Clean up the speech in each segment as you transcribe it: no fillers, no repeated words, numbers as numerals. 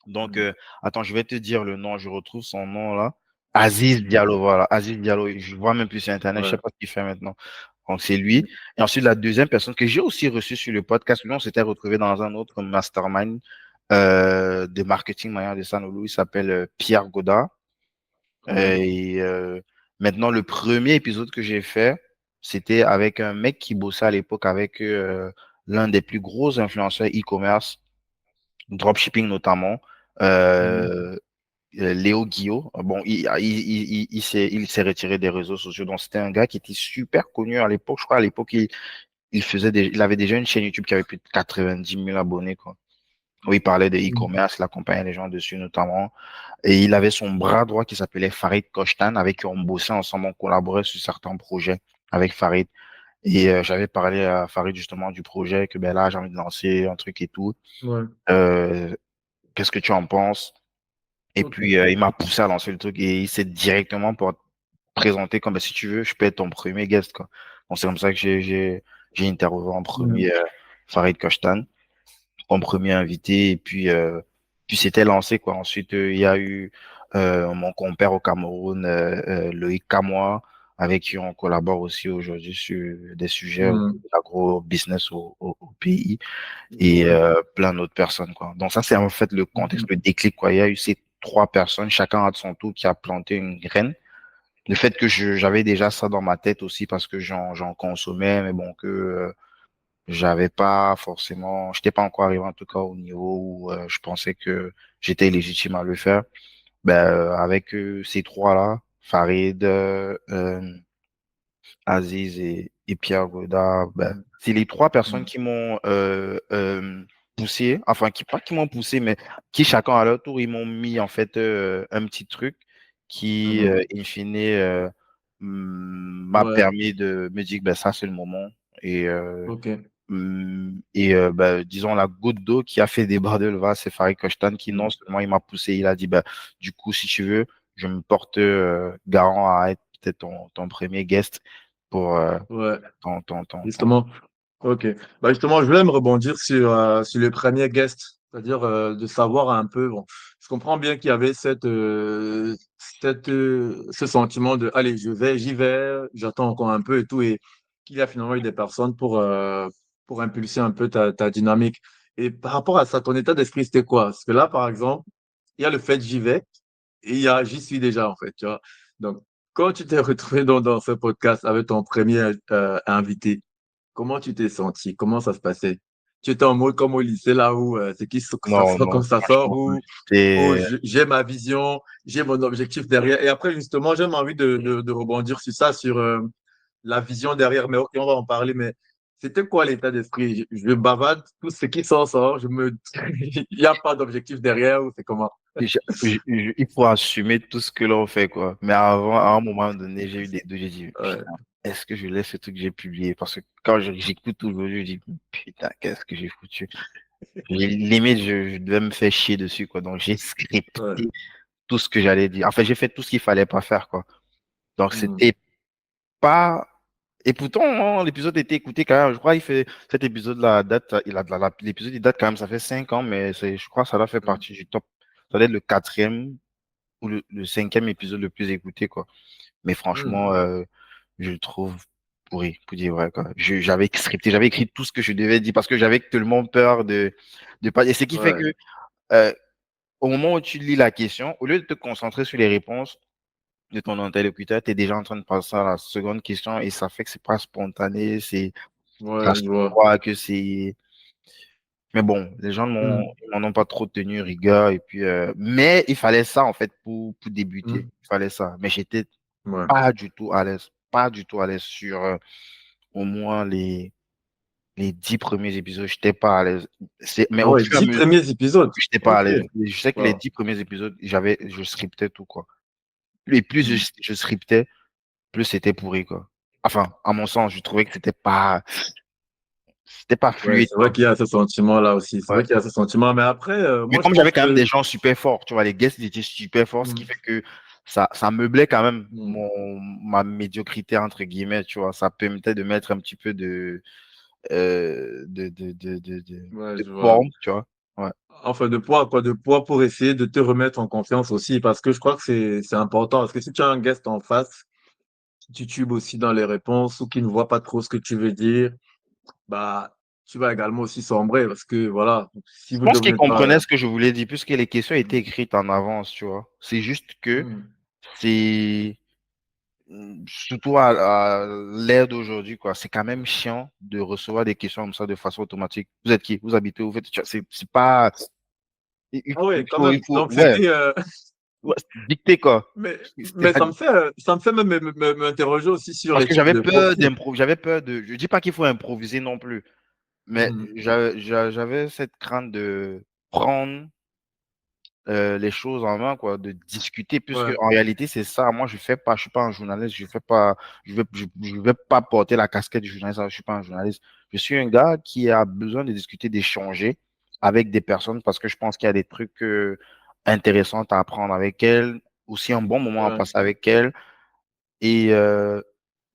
Donc, Hmm. attends, je vais te dire le nom, je retrouve son nom là. Aziz Mhm. Diallo, voilà. Aziz Diallo, je vois même plus sur Internet, je sais Ouais. pas ce qu'il fait maintenant. Donc, c'est lui. Et ensuite, la deuxième personne que j'ai aussi reçue sur le podcast, lui, on s'était retrouvé dans un autre mastermind de marketing moyen de Sanolo. Il s'appelle Pierre Godard. Ouais. Et maintenant, le premier épisode que j'ai fait, c'était avec un mec qui bossait à l'époque avec l'un des plus gros influenceurs e-commerce, dropshipping notamment, Mhm. euh, Léo Guillot. Bon, il s'est retiré des réseaux sociaux. Donc, c'était un gars qui était super connu à l'époque. Je crois à l'époque, il avait déjà une chaîne YouTube qui avait plus de 90 000 abonnés, quoi. Où il parlait de Mhm. e-commerce, il accompagnait les gens dessus notamment. Et il avait son bras droit qui s'appelait Farid Kochtan, avec qui on bossait ensemble, on collaborait sur certains projets avec Farid. Et j'avais parlé à Farid justement du projet que ben là, j'ai envie de lancer un truc et tout. Ouais. Euh, Qu'est-ce que tu en penses? Et Ok. puis, il m'a poussé à lancer le truc et il s'est directement présenté comme, ben, si tu veux, je peux être ton premier guest, quoi. Donc, c'est comme ça que j'ai interviewé en Mhm. premier Farid Kochtan, comme premier invité. Et puis c'était lancé, quoi. Ensuite, il y a eu mon compère au Cameroun, Loïc Kamoa, avec qui on collabore aussi aujourd'hui sur des sujets autour Mhm. de l'agro-business au pays et Ouais. plein d'autres personnes, quoi. Donc ça, c'est en fait le contexte, Mhm. le déclic, quoi. Il y a eu ces trois personnes, chacun à son tour, qui a planté une graine. Le fait que j'avais déjà ça dans ma tête aussi parce que j'en consommais, mais bon, que j'avais pas forcément, j'étais pas encore arrivé en tout cas au niveau où je pensais que j'étais légitime à le faire. Ben, avec ces trois-là, Farid, Aziz et Pierre Godard, ben, Mhm. c'est les trois personnes Mhm. qui m'ont poussé, enfin qui pas qui m'ont poussé, mais qui chacun à leur tour, ils m'ont mis en fait un petit truc qui, Mhm. in fine, m'a Ouais. permis de me dire que ben, ça c'est le moment. Et Ok. bah, disons, la goutte d'eau qui a fait déborder le vase, c'est Farid Kochtan qui, non Mhm. seulement il m'a poussé, il a dit, bah, du coup, si tu veux, je me porte garant à être peut-être ton premier guest pour Ouais. ton. Justement. Ok. Bah justement, je voulais me rebondir sur le premier guest, c'est-à-dire de savoir un peu. Bon, je comprends bien qu'il y avait ce sentiment de, allez, j'y vais, j'attends encore un peu et tout, et qu'il y a finalement eu des personnes pour impulser un peu ta dynamique. Et par rapport à ça, ton état d'esprit, c'était quoi? Parce que là, par exemple, il y a le fait j'y vais et il y a j'y suis déjà, en fait, tu vois. Donc, quand tu t'es retrouvé dans ce podcast avec ton premier invité, comment tu t'es senti? Comment ça se passait? Tu étais en mode comme au lycée là où c'est qui ça Non, sort non, comme ça sort franchement, ou c'est. j'ai ma vision, j'ai mon objectif derrière. Et après justement, j'ai envie de rebondir sur ça, sur la vision derrière, mais ok, on va en parler. Mais c'était quoi l'état d'esprit? Je bavade, tout ce qui sort, il n'y a pas d'objectif derrière ou c'est comment? Il faut assumer tout ce que l'on fait, quoi. Mais avant, à un moment donné, j'ai eu des doutes. J'ai dit, Ouais, putain, est-ce que je laisse ce truc que j'ai publié? Parce que quand j'écoute aujourd'hui, je dis, putain, qu'est-ce que j'ai foutu? Limite, je devais me faire chier dessus, quoi. Donc, j'ai ouais. scripté tout ce que j'allais dire. Enfin, j'ai fait tout ce qu'il fallait pas faire, quoi. Donc, Mhm. c'était pas. Et pourtant, hein, l'épisode a été écouté quand même. Je crois qu'il fait cet épisode-là date. L'épisode il date quand même. Ça fait 5 ans, mais je crois que ça doit faire Mhm. partie du top. Ça doit être le quatrième ou le cinquième épisode le plus écouté, quoi. Mais Mhm. franchement, je le trouve pourri, pour dire vrai, quoi. J'avais scripté, j'avais écrit tout ce que je devais dire parce que j'avais tellement peur de pas. Et ce qui fait Ouais, que euh, au moment où tu lis la question, au lieu de te concentrer sur les réponses de ton interlocuteur, tu es déjà en train de passer à la seconde question et ça fait que c'est pas spontané, ça ouais, se je vois. voit que c'est. Mais bon, les gens Mhm. ils m'en ont pas trop tenu rigueur et puis mais il fallait ça en fait pour débuter, Mhm. il fallait ça. Mais j'étais Ouais. pas du tout à l'aise, pas du tout à l'aise sur au moins les 10 premiers épisodes, j'étais pas à l'aise. Mais Ah au ouais, fur et à 10 mesure, premiers épisodes. j'étais pas à Ok. l'aise. Je sais que les Wow. 10 premiers épisodes, je scriptais tout, quoi. Et plus Mhm. je scriptais, plus c'était pourri, quoi. Enfin, à mon sens, je trouvais que c'était pas Ouais, fluide, c'est vrai quoi. qu'il y a ce sentiment-là aussi. C'est vrai Ouais. qu'il y a ce sentiment. Mais après, Mais moi, je comme j'avais pense quand même des que. gens super forts, tu vois, les guests ils étaient super forts, ce qui Mhm. fait que ça meublait quand même Mhm. ma médiocrité, entre guillemets, tu vois. Ça permettait de mettre un petit peu Ouais, de je vois. forme, tu vois. Ouais. Enfin, de poids, quoi, de poids pour essayer de te remettre en confiance aussi, parce que je crois que c'est important. Parce que si tu as un guest en face qui titube aussi dans les réponses ou qui ne voit pas trop ce que tu veux dire, bah, tu vas également aussi sombrer parce que voilà, si Je vous pense qu'ils devenez pas. comprenaient ce que je voulais dire, puisque les questions étaient écrites en avance, tu vois. C'est juste que Hmm. c'est surtout à l'ère d'aujourd'hui, quoi. C'est quand même chiant de recevoir des questions comme ça de façon automatique. Vous êtes qui? Vous habitez où? Vous faites- tu vois, c'est pas. Ah ouais, quand même. Donc Ouais, c'était, ouais, dicter, quoi. mais ça me fait même m'interroger aussi sur Parce les que types j'avais de peur profils. d'improviser, j'avais peur de. Je dis pas qu'il faut improviser non plus, mais Mhm. j'avais cette crainte de prendre les choses en main, quoi, de discuter, puisque Ouais, en réalité, c'est ça. Moi, je fais pas, je suis pas un journaliste, je fais pas, je vais pas porter la casquette du journaliste, je suis pas un journaliste. Je suis un gars qui a besoin de discuter, d'échanger avec des personnes parce que je pense qu'il y a des trucs intéressants à apprendre avec elles, aussi un bon moment à ouais. passer avec elles et, euh,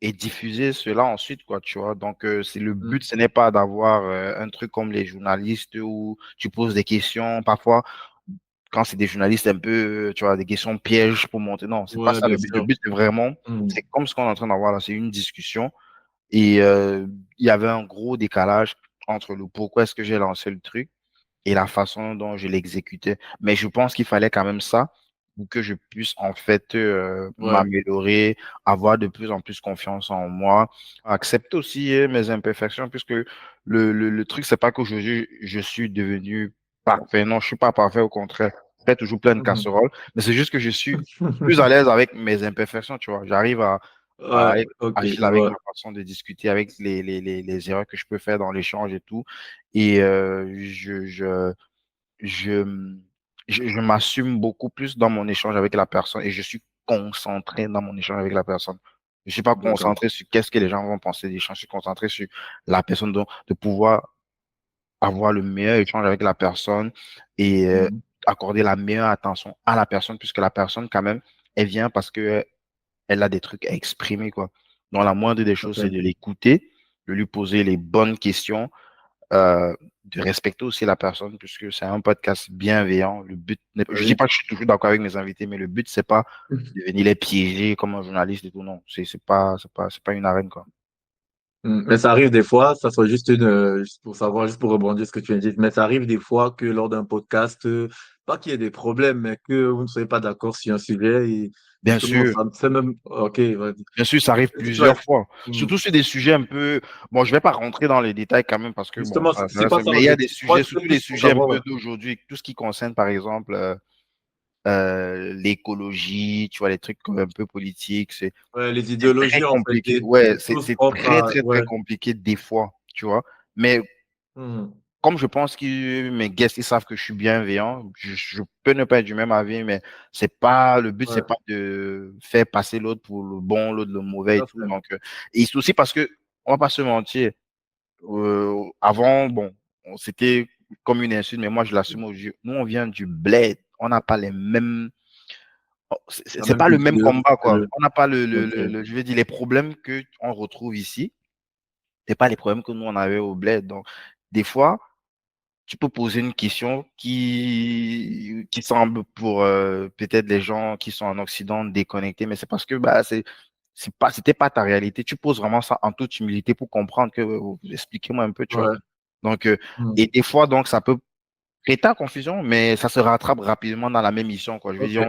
et diffuser cela ensuite, quoi, tu vois. Donc, c'est le but, Mhm. ce n'est pas d'avoir un truc comme les journalistes où tu poses des questions, parfois, quand c'est des journalistes un peu, tu vois, des questions pièges pour monter. Non, c'est pas Ouais, ça bien le but. Le sûr. but, c'est vraiment, Mhm. c'est comme ce qu'on est en train d'avoir là, c'est une discussion. Et il y avait un gros décalage entre le pourquoi est-ce que j'ai lancé le truc et la façon dont je l'exécutais. Mais je pense qu'il fallait quand même ça pour que je puisse en fait Ouais. m'améliorer, avoir de plus en plus confiance en moi, accepter aussi mes imperfections, puisque le truc, c'est pas qu'aujourd'hui je suis devenu parfait. Non, je suis pas parfait, au contraire. Je fais toujours plein de Mhm. casseroles, mais c'est juste que je suis plus à l'aise avec mes imperfections, tu vois. J'arrive à Ouais, être ok, agile je avec vois. ma façon de discuter, avec les erreurs que je peux faire dans l'échange et tout. Et je, je m'assume beaucoup plus dans mon échange avec la personne et je suis concentré dans mon échange avec la personne. Je ne suis pas D'accord. concentré sur qu'est-ce que les gens vont penser des gens. Je suis concentré sur la personne, de pouvoir avoir le meilleur échange avec la personne et Mhm. accorder la meilleure attention à la personne, puisque la personne, quand même, elle vient parce que elle a des trucs à exprimer, quoi. Donc, la moindre des Tout à choses, c'est fait. de l'écouter, de lui poser les bonnes questions, de respecter aussi la personne, puisque c'est un podcast bienveillant. Le but, je dis Oui. pas que je suis toujours d'accord avec mes invités, mais le but, c'est pas de venir les piéger comme un journaliste et tout, non. C'est pas une arène, quoi. Mais ça arrive des fois, ça soit juste juste pour savoir, juste pour rebondir ce que tu viens de dire, mais ça arrive des fois que lors d'un podcast, pas qu'il y ait des problèmes, mais que vous ne soyez pas d'accord sur un sujet et Bien justement, sûr, ça me fait même, ok, vas-y. bien sûr, ça arrive Est-ce que tu vas, plusieurs fois. Hmm. Surtout sur des sujets un peu, bon, je vais pas rentrer dans les détails quand même parce que bon, Justement, ça c'est pas reste, ça mais il y a des l'objectif. Moi, sujets, c'était surtout les plus pour sujets un savoir, peu d'aujourd'hui, tout ce qui concerne par exemple l'écologie, tu vois, les trucs un peu politiques, ouais, les c'est très idéologies, en fait, compliqué. Ouais, des choses c'est propres très, à, très, très ouais. compliqué des fois, tu vois. Mais Hmm. comme je pense que mes guests, ils savent que je suis bienveillant, je peux ne pas être du même avis, mais c'est pas, le but, c'est Ouais, pas de faire passer l'autre pour le bon, l'autre le mauvais tout et à tout. fait. Donc, et c'est aussi parce que, on va pas se mentir, avant, bon, c'était comme une insulte, mais moi, je l'assume aujourd'hui. Nous, on vient du bled. On n'a pas les mêmes, La c'est même pas le même culture. combat, quoi. On n'a pas Ok. je veux dire, les problèmes que on retrouve ici, c'est pas les problèmes que nous, on avait au bled. Donc, des fois, tu peux poser une question qui semble pour peut-être les gens qui sont en Occident déconnectés, mais c'est parce que bah, c'était pas ta réalité. Tu poses vraiment ça en toute humilité pour comprendre que, expliquez-moi un peu, tu vois. Ouais. Donc, Hmm. et des fois, donc, ça peut créer ta confusion, mais ça se rattrape rapidement dans la même mission, quoi. Je veux Ok. dire,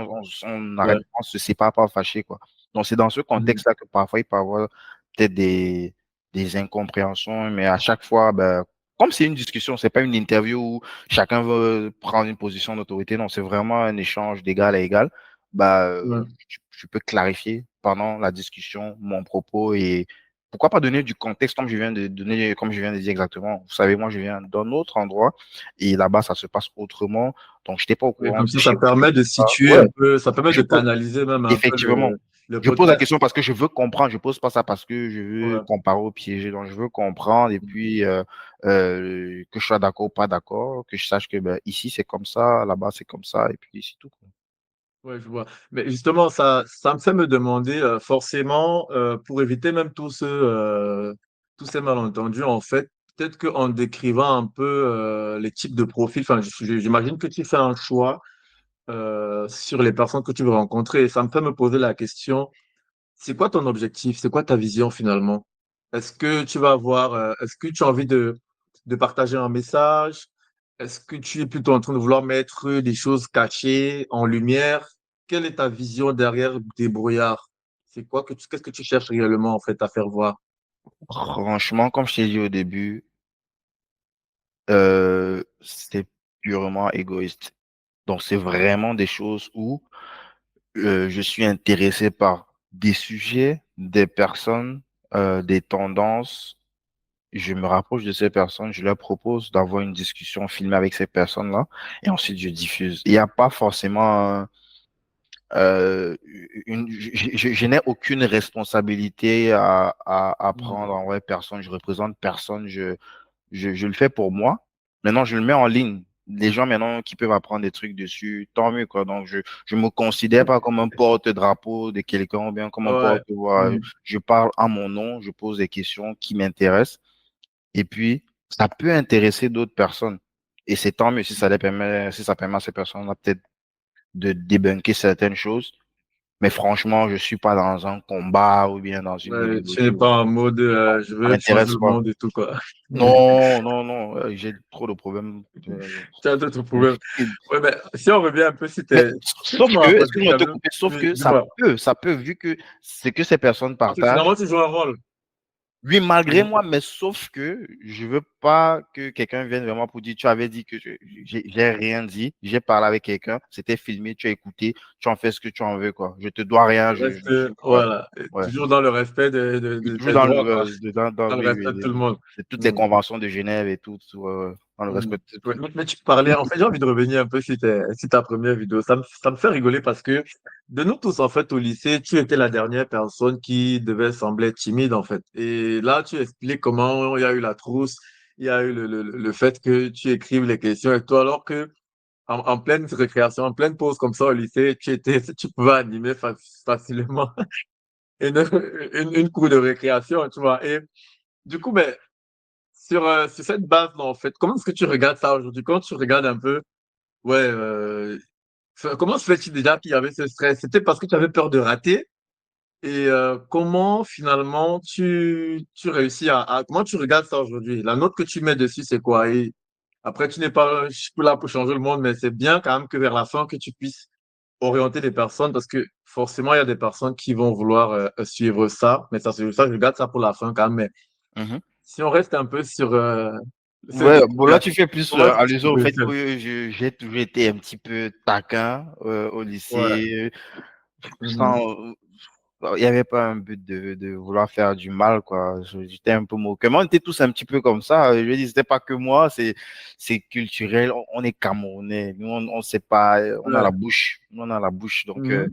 on arrête, Ouais. on se sépare pas fâché, quoi. Donc, c'est dans ce Hmm. contexte-là que parfois il peut y avoir peut-être des incompréhensions, mais à chaque fois, ben, comme c'est une discussion, c'est pas une interview où chacun veut prendre une position d'autorité, non, c'est vraiment un échange d'égal à égal. Bah, Ouais. je peux clarifier pendant la discussion mon propos et pourquoi pas donner du contexte comme je viens de donner, comme je viens de dire exactement. Vous savez, moi, je viens d'un autre endroit et là-bas, ça se passe autrement. Donc, je n'étais pas au Oui, courant comme que ça chez vous, permet de situer ouais, un peu, ça permet je de pose, canaliser même un peu effectivement, le je pose la podcast. question parce que je veux comprendre. Je pose pas ça parce que je veux Ouais, comparer au piégé. Donc, je veux comprendre et puis que je sois d'accord ou pas d'accord, que je sache que ben, ici, c'est comme ça, là-bas, c'est comme ça et puis c'est tout, quoi. ouais, je vois. Mais justement, ça me fait me demander forcément, pour éviter même tous ces malentendus, en fait, peut-être qu'en décrivant un peu les types de profils, enfin, j'imagine que tu fais un choix sur les personnes que tu veux rencontrer. Et ça me fait me poser la question, c'est quoi ton objectif? C'est quoi ta vision finalement? Est-ce que tu as envie de partager un message? Est-ce que tu es plutôt en train de vouloir mettre des choses cachées en lumière? Quelle est ta vision derrière des brouillards? Qu'est-ce que tu cherches réellement en fait à faire voir? Franchement, comme je t'ai dit au début, c'est purement égoïste. Donc, c'est vraiment des choses où je suis intéressé par des sujets, des personnes, des tendances. Je me rapproche de ces personnes, je leur propose d'avoir une discussion filmée avec ces personnes-là et ensuite je diffuse. Il n'y a pas forcément je n'ai aucune responsabilité à Hmm. prendre envers personne. Je représente personne. Je le fais pour moi. Maintenant, je le mets en ligne. Les gens maintenant qui peuvent apprendre des trucs dessus, tant mieux, quoi. Donc, je me considère pas comme un porte-drapeau de quelqu'un ou bien comme un Ouais. porte-voix. Hmm. Je parle à mon nom, je pose des questions qui m'intéressent. Et puis, ça peut intéresser d'autres personnes. Et c'est tant mieux si ça permet à ces personnes-là peut-être de débunker certaines choses. Mais franchement, je suis pas dans un combat ou bien dans une Ouais, tu n'es idéologie. pas en mode je Ça veux changer m'intéresse le pas. monde et tout quoi. Non, non, non, j'ai trop de problèmes. Tu as d'autres problèmes. Ouais, mais si on revient un peu, Mais ce que tu sauf me que, racontais excuse-moi de quand te même, couper, sauf oui, que dis-moi. ça peut, vu que ce que ces personnes Parce que finalement, partagent, tu joues un rôle. oui, malgré Mhm. moi, mais sauf que je veux pas que quelqu'un vienne vraiment pour dire, tu avais dit que j'ai rien dit, j'ai parlé avec quelqu'un, c'était filmé, tu as écouté, tu en fais ce que tu en veux, quoi. Je te dois rien, je suis, ouais, Voilà, ouais. toujours dans le respect Oui, toujours des dans le, droits, quoi. dans, Dans le oui, respect oui, de tout le monde. de toutes les Mhm. conventions de Genève et tout, dans le Mhm. respect. Ouais, mais tu parlais, en fait, j'ai envie de revenir un peu sur, sur ta première vidéo. Ça me fait rigoler parce que de nous tous, en fait, au lycée, tu étais la dernière personne qui devait sembler timide, en fait. Et là, tu expliques comment il y a eu la trousse, il y a eu le fait que tu écrives les questions et tout, alors que en pleine récréation, en pleine pause comme ça au lycée, tu pouvais animer facilement une, une cour de récréation, tu vois. Et du coup, ben, sur cette base-là, en fait, comment est-ce que tu regardes ça aujourd'hui? Quand tu regardes un peu, ouais, comment se fait-il déjà qu'il y avait ce stress? C'était parce que tu avais peur de rater? Et comment finalement tu réussis comment tu regardes ça aujourd'hui? La note que tu mets dessus, c'est quoi? Et après, tu n'es pas là pour changer le monde, mais c'est bien quand même que vers la fin, que tu puisses orienter les personnes parce que forcément, il y a des personnes qui vont vouloir suivre ça. Mais ça, c'est ça, je garde ça pour la fin quand même. Mais Mhm. si on reste un peu sur ce Ouais, truc bon, là, tu fais plus comment est-ce que tu te allusion au fait positionnes? que j'ai toujours été un petit peu taquin au Ouais. lycée, Mhm. sans, il n'y avait pas un but de vouloir faire du mal, quoi. J'étais un peu moqueur. Mais on était tous un petit peu comme ça. Je dis, c'était pas que moi, c'est culturel. On est Camerounais. Nous, on sait pas, on a la Ouais. bouche. On a la bouche. Donc, Mhm.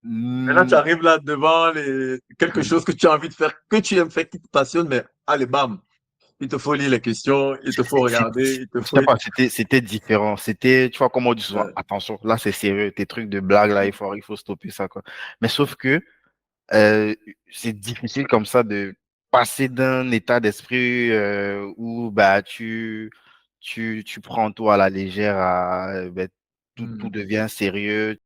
Maintenant, tu hmm, arrives là devant quelque chose que tu as envie de faire, que tu aimes faire, qui te passionne, mais allez, bam, il te faut lire les questions, il te faut regarder, il te je faut... sais pas, c'était différent. C'était, tu vois, comme on dit souvent, Ouais. attention, là, c'est sérieux. Tes trucs de blague, là, il faut stopper ça, quoi. Mais sauf que, euh, c'est difficile comme ça de passer d'un état d'esprit où bah tu prends tout à la légère à tout Mhm. devient sérieux.